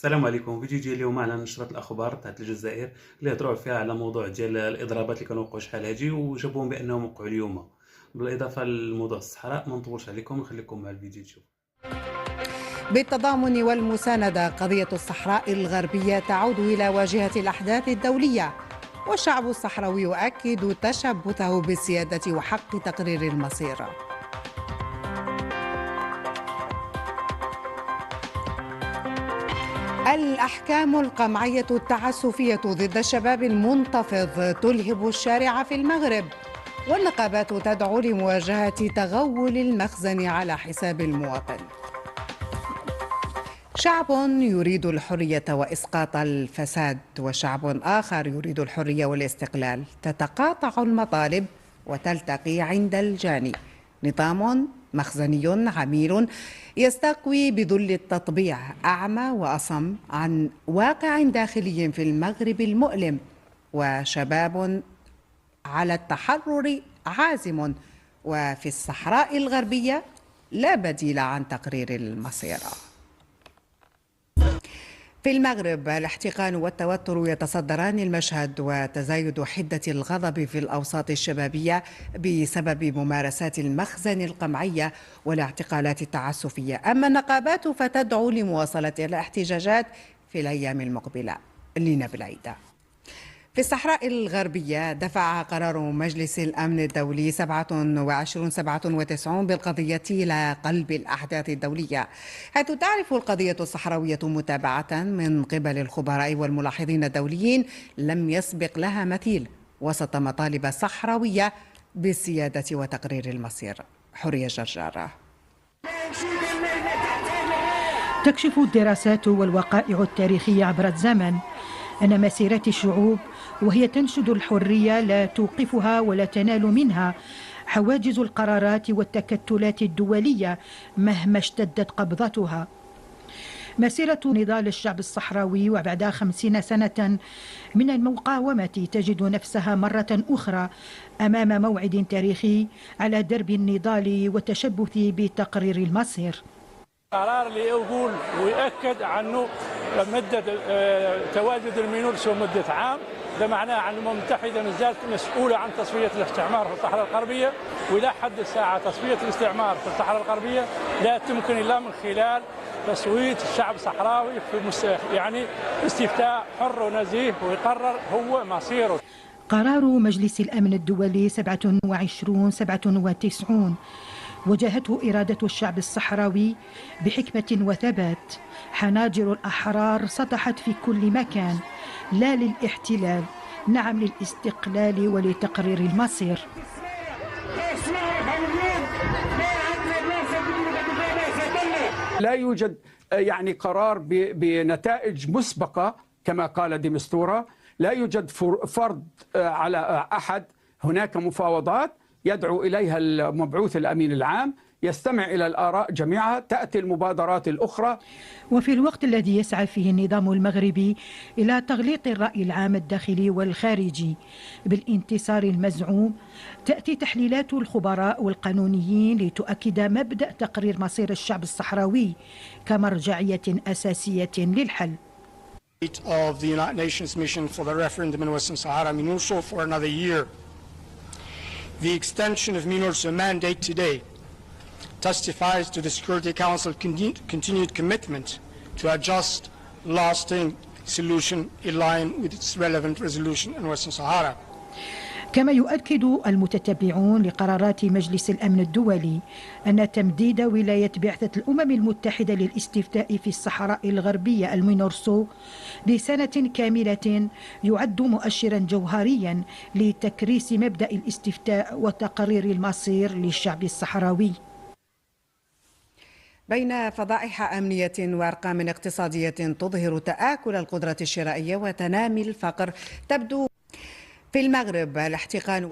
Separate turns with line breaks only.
السلام عليكم. فيديو ديال اليوم على نشرة الأخبار تاعت الجزائر اللي هضروا فيها على موضوع ديال الإضرابات اللي كانوا وقعوا شحال هادي وجابوهم بأنهم وقعوا اليوم، بالإضافة لموضوع الصحراء. ما نطولش عليكم، نخليكم مع الفيديو تشوفوا.
بالتضامن والمساندة، قضية الصحراء الغربية تعود إلى واجهة الأحداث الدولية، والشعب الصحراوي يؤكد تشبثه بالسيادة وحق تقرير المصير. الأحكام القمعية التعسفية ضد الشباب المنتفض تلهب الشارع في المغرب، والنقابات تدعو لمواجهة تغول المخزن على حساب المواطن. شعب يريد الحرية وإسقاط الفساد، وشعب آخر يريد الحرية والاستقلال. تتقاطع المطالب وتلتقي عند الجاني. نظام مخزني عميل يستقوي بذل التطبيع، أعمى وأصم عن واقع داخلي في المغرب المؤلم، وشباب على التحرر عازم، وفي الصحراء الغربية لا بديل عن تقرير المصير. في المغرب الاحتقان والتوتر يتصدران المشهد، وتزايد حدة الغضب في الأوساط الشبابية بسبب ممارسات المخزن القمعية والاعتقالات التعسفية. أما النقابات فتدعو لمواصلة الاحتجاجات في الأيام المقبلة. لينا بالعيدة. في الصحراء الغربية دفع قرار مجلس الأمن الدولي 2797 بالقضية إلى قلب الأحداث الدولية، حيث تعرف القضية الصحراوية متابعة من قبل الخبراء والملاحظين الدوليين لم يسبق لها مثيل، وسط مطالب صحراوية بالسيادة وتقرير المصير. حورية جرجارة.
تكشف الدراسات والوقائع التاريخية عبر الزمن أن مسيرات الشعوب وهي تنشد الحرية لا توقفها ولا تنال منها حواجز القرارات والتكتلات الدولية مهما اشتدت قبضتها. مسيرة نضال الشعب الصحراوي وبعد 50 سنة من المقاومة تجد نفسها مرة أخرى أمام موعد تاريخي على درب النضال والتشبث بتقرير المصير.
قرار اللي يقول ويأكد عنه مدة تواجد المينورسو مدة عام، ده معناه أن الأمم المتحدة ما زالت مسؤولة عن تصفية الاستعمار في الصحراء الغربية، وإلى حد الساعة تصفية الاستعمار في الصحراء الغربية لا تمكن إلا من خلال تصويت الشعب الصحراوي في يعني استفتاء حر ونزيه ويقرر هو مصيره.
قرار مجلس الأمن الدولي 2797 وجهته إرادة الشعب الصحراوي بحكمة وثبات. حناجر الأحرار سطحت في كل مكان، لا للاحتلال، نعم للاستقلال ولتقرير المصير.
لا يوجد يعني قرار بنتائج مسبقة كما قال ديمستورا، لا يوجد فرض على أحد، هناك مفاوضات يدعو إليها المبعوث الأمين العام، يستمع إلى الآراء جميعها، تأتي المبادرات الأخرى.
وفي الوقت الذي يسعى فيه النظام المغربي إلى تغليط الرأي العام الداخلي والخارجي بالانتصار المزعوم، تأتي تحليلات الخبراء والقانونيين لتؤكد مبدأ تقرير مصير الشعب الصحراوي كمرجعية أساسية للحل.
Of the United Nations mission for the referendum in Western Sahara, MINURSO, for another year. The extension of MINURSO's mandate today testifies to the Security Council's continued commitment to a just, lasting solution in line with its relevant resolution in Western Sahara.
كما يؤكد المتتبعون لقرارات مجلس الأمن الدولي أن تمديد ولاية بعثة الأمم المتحدة للاستفتاء في الصحراء الغربية المينورسو لسنة كاملة يعد مؤشرا جوهريا لتكريس مبدأ الاستفتاء وتقرير المصير للشعب الصحراوي.
بين فضائح أمنية وأرقام اقتصادية تظهر تآكل القدرة الشرائية وتنامي الفقر، تبدو في المغرب الاحتقان